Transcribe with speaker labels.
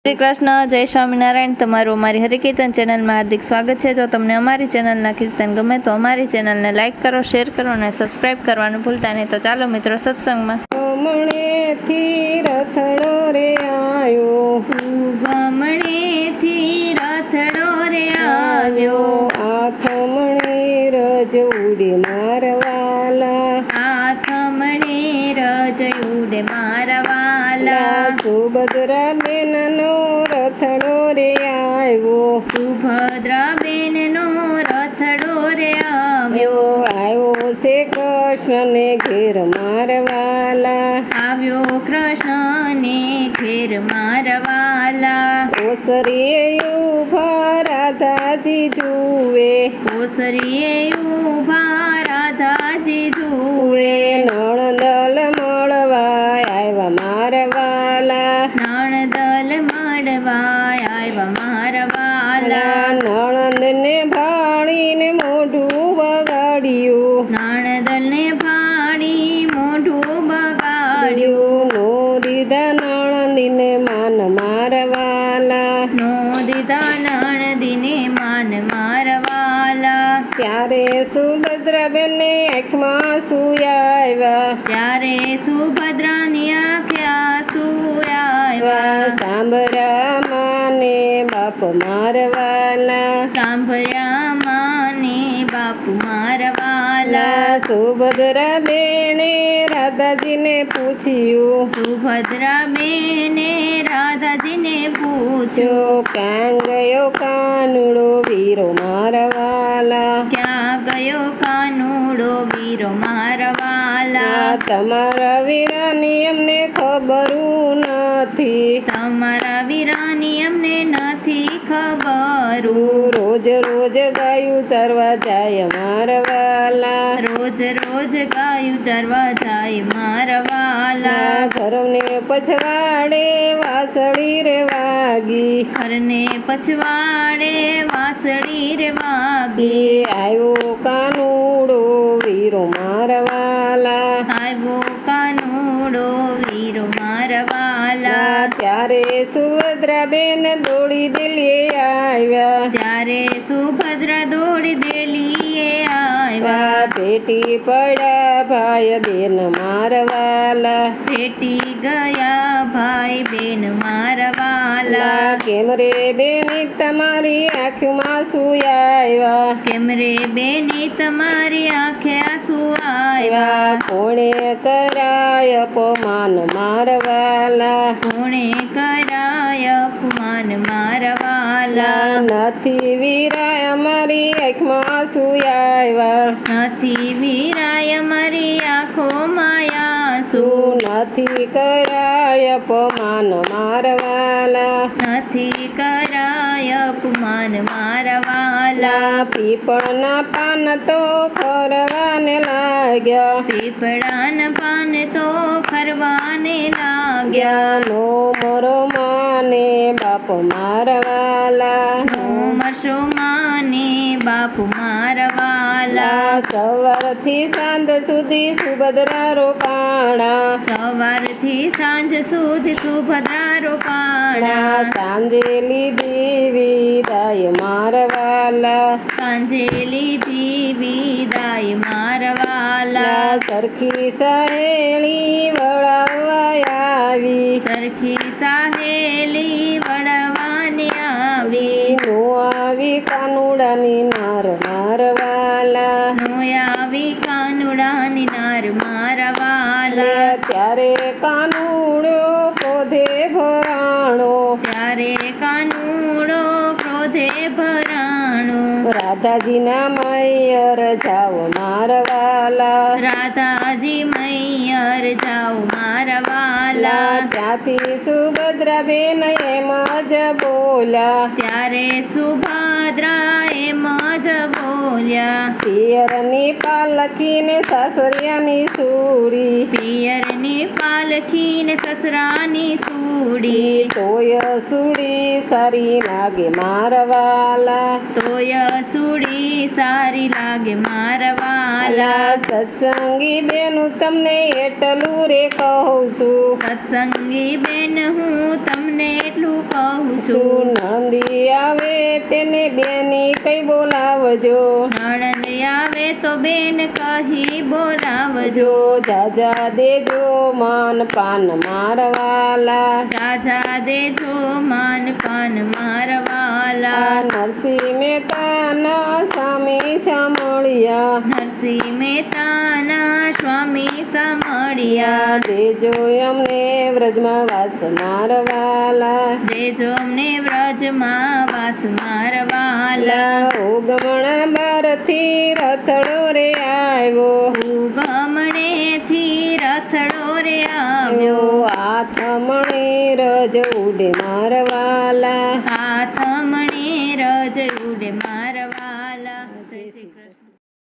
Speaker 1: શ્રી કૃષ્ણ, જય સ્વામિનારાયણ। તમારું અમારી હરિકીર્તન ચેનલમાં હાર્દિક સ્વાગત છે। જો તમને અમારી ચેનલના કીર્તન ગમે તો અમારી ચેનલને લાઇક કરો, શેર કરો અને સબસ્ક્રાઇબ કરવાનું ભૂલતા નહીં। તો ચાલો મિત્રો સત્સંગમાં।
Speaker 2: ગમણેથી રથડો રે આવ્યો,
Speaker 1: ગમણેથી રથડો રે આવ્યો,
Speaker 2: આથમણે રજ ઉડે મારવાલા,
Speaker 1: આથમણે રજ ઉડે મારા વાલા,
Speaker 2: સુભદ્રા બેનનો રથડો રે આવ્યો,
Speaker 1: સુભદ્રા બેનનો રથડો રે આવ્યો,
Speaker 2: આવ્યો છે કૃષ્ણને ઘેર મારવાલા,
Speaker 1: આવ્યો કૃષ્ણને ઘેર મારા વાલા,
Speaker 2: ઓસરીએ ઉભા રાધાજી જુએ,
Speaker 1: ઓસરીએ ઊભા રાધાજી જુએ,
Speaker 2: નણદલ મળવા આવ્યા મારવાલા,
Speaker 1: નણદલ મળવા આવ્યા મારા વાલા,
Speaker 2: નણંદને ભાળીને મોઢું બગાડ્યું,
Speaker 1: નણદલને ભાડી મોઢું બગાડ્યું,
Speaker 2: નો દીધા નણંદીને માન મારવાલા,
Speaker 1: નો દીધા નણદીને માન મારા વાલા,
Speaker 2: ત્યારે સુભદ્રાબેનને આંખમાં સુયાવ્યા,
Speaker 1: ત્યારે સુભદ્રાની આંખે આંસુ આવ્યા,
Speaker 2: સાંભળ્યા માને બાપ મારવાલા,
Speaker 1: સાંભળ્યા માને બાપુ મારા વાલા,
Speaker 2: સુભદ્રા બેને રાધાજીને પૂછ્યું,
Speaker 1: સુભદ્રા બેને રાધાજીને પૂછ્યું,
Speaker 2: જો ક્યાં ગયો કાનુડો વીરો મારવાલા,
Speaker 1: ક્યાં ગયો કાનુડો વીરો મારા વાલા,
Speaker 2: તમારા વીરાની અમને ખબરું નથી,
Speaker 1: તમારા વીરાની અમને નથી ખબરું,
Speaker 2: રોજ રોજ ગાયું ચરવા જાય મારવાલા,
Speaker 1: રોજ રોજ ગાયું ચરવા જાય મારા વાલા,
Speaker 2: ઘરને પછવાડે વાસળી રે વાગી,
Speaker 1: ઘરને પછવાડે વાસળી રે વાગી,
Speaker 2: આવ્યો કાનુડો વીરો મારવાલા,
Speaker 1: આવ્યો કાનુડો વીરો મારા વાલા,
Speaker 2: ત્યારે સુભદ્રાબેન દોડી દિલ્હી આવ્યા,
Speaker 1: ત્યારે સુભદ્રા દોડી દેલીએ આવ્યા,
Speaker 2: ભેટી પડ્યા ભાઈ બેન મારવાલા,
Speaker 1: ભેટી ગયા ભાઈ બેન મારા વાલા,
Speaker 2: કેમ રે બેની તમારી આંખમાં સુયાવ્યા,
Speaker 1: કેમ રે બેની તમારી આંખે આંસુ આવ્યા,
Speaker 2: કોણે કરાય અપમાન મારવાલા,
Speaker 1: કોણે કરાય અપમાન મારા વાલા,
Speaker 2: નથી વીરાય અમારી આંખમાં સુયાવ્યા,
Speaker 1: નથી વીરાય મારી આંખોમાં આંસુ,
Speaker 2: નથી કરાય અપમાન મારવાલા,
Speaker 1: નથી કરાય અપમાન મારા વાલા,
Speaker 2: પીપળના પાન તો ખરવાને લાગ્યા,
Speaker 1: પીપળાના પાન તો ખરવાને લાગ્યા,
Speaker 2: નો મરો માને બાપ મારવાલા,
Speaker 1: નો મરશો માને બાપુ મારા વાલા,
Speaker 2: સવારથી સાંજ સુધી સુભદ્રા રોકાણા,
Speaker 1: સવારથી સાંજ સુધી સુભદ્રા રોકાણા,
Speaker 2: સાંજે લીધી વિદાય મારવાલા,
Speaker 1: સાંજે લીધી વિદાય મારા વાલા,
Speaker 2: સરખી સહેલી વળાવવા આવી,
Speaker 1: સરખી સાહેલી વડવાની આવી,
Speaker 2: નો આવી કાનુડાની નાર મારવાલા,
Speaker 1: નો આવી કાનુડાની નાર મારા વાલા,
Speaker 2: ત્યારે કાનુડો ક્રોધે ભરાણો,
Speaker 1: ત્યારે કાનુડો ક્રોધે ભરાણો,
Speaker 2: રાધાજીના મૈયર જાઓ મારવાલા,
Speaker 1: રાધાજી મૈયર જાઓ મારા વાલા,
Speaker 2: ત્યાંથી સુભદ્રાબેન એમ જ બોલ્યા,
Speaker 1: ત્યારે સુભદ્રા એમ જ બોલ્યા, બોલ્યા.
Speaker 2: પિયરની પાલખીને સાસરિયાની સુડી,
Speaker 1: પિયરની પાલખી ને સસરાની સુડી.
Speaker 2: તોય સુડી સારી લાગે મારા વાલા.
Speaker 1: તોય સુડી સારી લાગે મારા વાલા.
Speaker 2: સત્સંગી બેનું તમને એટલું રે કહું છું.
Speaker 1: સત્સંગી બેન હું તમને એટલું કહું છું.
Speaker 2: નંદી આવે તેને બેની કઈ બોલાવજો.
Speaker 1: નણંદ આવે તો બેન કહી બોલાવજો.
Speaker 2: જાજા દેજો માન પાન મારવાલા.
Speaker 1: જાજા દેજો માન પાન મારા વાલા.
Speaker 2: નરસિંહ મહેતાના સ્વામી સામળિયા.
Speaker 1: નરસિંહ મહેતાના સ્વામી સામળિયા.
Speaker 2: દેજો અમને વ્રજમાં વાસ મારવાલા.
Speaker 1: દેજો અમને વ્રજમાં વાસ મારા વાલા.
Speaker 2: ગમણા બારથી રથડો રે આવ્યો.
Speaker 1: ગમણેથી રથડો રે આવ્યો.
Speaker 2: હાથ મણે રજ ઉડે મારવાલા.